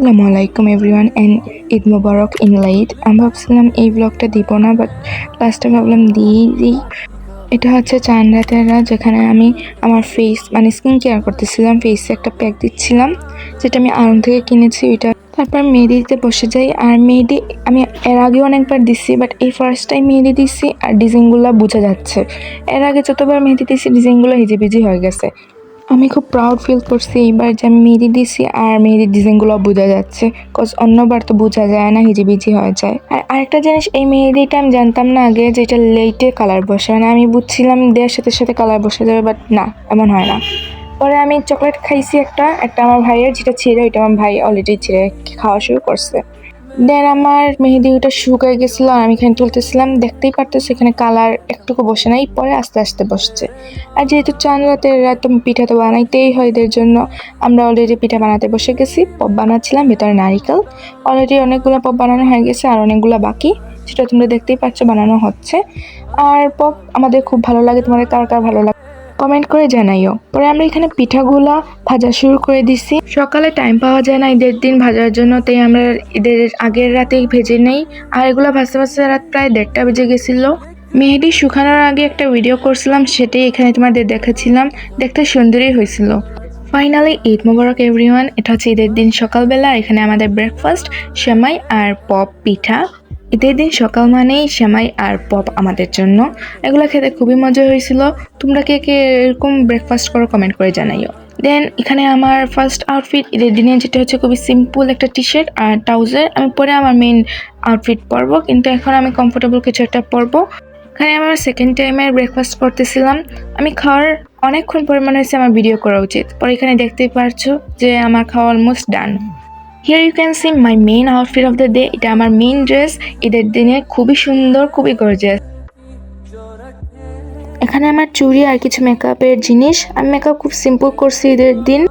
আসসালামু আলাইকুম everyone and Eid মোবারক ইন লাইট। আমি ভাবছিলাম এই ব্লগটা দিব না, বাট লাস্টে ভাবলাম দিই। এটা হচ্ছে চাঁদ রাতের রাত, যেখানে আমি আমার ফেস স্কিন কেয়ার করতেছিলাম। ফেসে একটা প্যাক দিচ্ছিলাম, যেটা আমি আড়ং থেকে কিনেছি ওইটা। তারপর মেহেদি দিতে বসে যাই। আর মেহেদি আমি এর আগে অনেকবার দিচ্ছি, বাট এই ফার্স্ট টাইম মেহেদি দিচ্ছি আর ডিজাইনগুলো বোঝা যাচ্ছে। এর আগে যতবার মেহেদি দিচ্ছি ডিজাইনগুলো হিজিবিজি হয়ে গেছে। আমি খুব প্রাউড ফিল করছি এইবার যে আমি মেহেদি দিছি আর মেহেদির ডিজাইনগুলো বোঝা যাচ্ছে, কজ অন্যবার তো বোঝা যায় না, হিজিবিজি হয়ে যায়। আর আরেকটা জিনিস, এই মেহেদিটা আমি জানতাম না আগে যে এটা লেটে কালার বসে, আমি বুঝছিলাম দেওয়ার সাথে সাথে কালার বসে যাবে, বাট না, এমন হয় না। পরে আমি চকলেট খাইছি একটা আমার ভাইয়ের, যেটা ছিঁড়ে, ওইটা আমার ভাই অলরেডি ছিঁড়ে খাওয়া শুরু করছে। দেন আমার মেহেদি ওটা শুকায় গেছিলো আর আমি এখানে তুলতেছিলাম, দেখতেই পারতেছি এখানে কালার একটুকু বসে নাই, পরে আস্তে আস্তে বসছে। আর যেহেতু চাঁদ রাতের রাত, পিঠা তো বানাইতেই হয়, এদের জন্য আমরা অলরেডি পিঠা বানাতে বসে গেছি। পপ বানাচ্ছিলাম, ভেতরে নারিকেল। অলরেডি অনেকগুলো পপ বানানো হয়ে গেছে আর অনেকগুলো বাকি, সেটা তোমরা দেখতেই পাচ্ছ বানানো হচ্ছে। আর পপ আমাদের খুব ভালো লাগে, তোমাদের কার কার ভালো লাগে কমেন্ট করে জানাইও। পরে আমরা এখানে পিঠাগুলা ভাজা শুরু করে দিছি। সকালে টাইম পাওয়া যায় না ঈদের দিন ভাজার জন্য, তাই আমরা ঈদের আগের রাতেই ভেজে নেই। আর এগুলো ভাজতে ভাজতে রাত প্রায় 1:30 বেজে গেছিল। মেহেদি শুকানোর আগে একটা ভিডিও করছিলাম, সেটাই এখানে তোমাদের দেখাচ্ছিলাম। দেখতে সুন্দরই হয়েছিল। ফাইনালি ঈদ মোবারক এভরিওয়ান। এটা হচ্ছে ঈদের দিন সকালবেলা। এখানে আমাদের ব্রেকফাস্ট সেমাই আর পপ পিঠা। ঈদের দিন সকাল মানেই সেমাই আর পপ আমাদের জন্য। এগুলো খেতে খুবই মজা হয়েছিল। তোমরা কে কে এরকম ব্রেকফাস্ট করো কমেন্ট করে জানাইও। দেন এখানে আমার ফার্স্ট আউটফিট ঈদের দিনে, যেটা হচ্ছে খুবই সিম্পল একটা টি শার্ট আর ট্রাউজার। আমি পরে আমার মেইন আউটফিট পরবো, কিন্তু এখন আমি কমফোর্টেবল কিছু একটা পরবো। এখানে আমার সেকেন্ড টাইমের ব্রেকফাস্ট করতেছিলাম। আমি খাওয়ার অনেকক্ষণ পরিমাণ হয়েছে, আমার ভিডিও করা উচিত। পরে এখানে দেখতেই পারছো যে আমার খাওয়া almost done. Here you can see my main outfit of the day. এটা আমার মেইন ড্রেস ঈদের দিনে, খুবই সুন্দর, খুবই গর্জিয়াস। এখানে আমার চুড়ি আর কিছু মেকআপের জিনিস। আমি মেকআপ খুব সিম্পল করছি ঈদের দিন।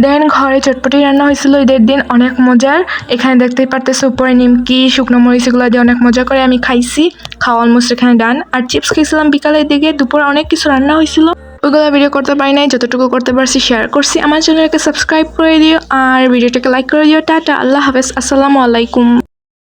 দেন ঘরে চটপটি রান্না হয়েছিল ঈদের দিন, অনেক মজার। এখানে দেখতেই পারতেছো উপরে নিমকি, শুকনো মরিচ, এগুলো দিয়ে অনেক মজা করে আমি খাইছি। খাওয়া অলমোস্ট এখানে ডান। আর চিপস খেয়েছিলাম বিকালের দিকে। দুপুরে অনেক কিছু রান্না হয়েছিল, ওইগুলো ভিডিও করতে পারি নাই, যতটুকু করতে পারছি শেয়ার করছি। আমার চ্যানেলকে সাবস্ক্রাইব করে দিও আর ভিডিওটাকে লাইক করে দিও। টাটা, আল্লাহ হাফেজ, আসসালামু আলাইকুম।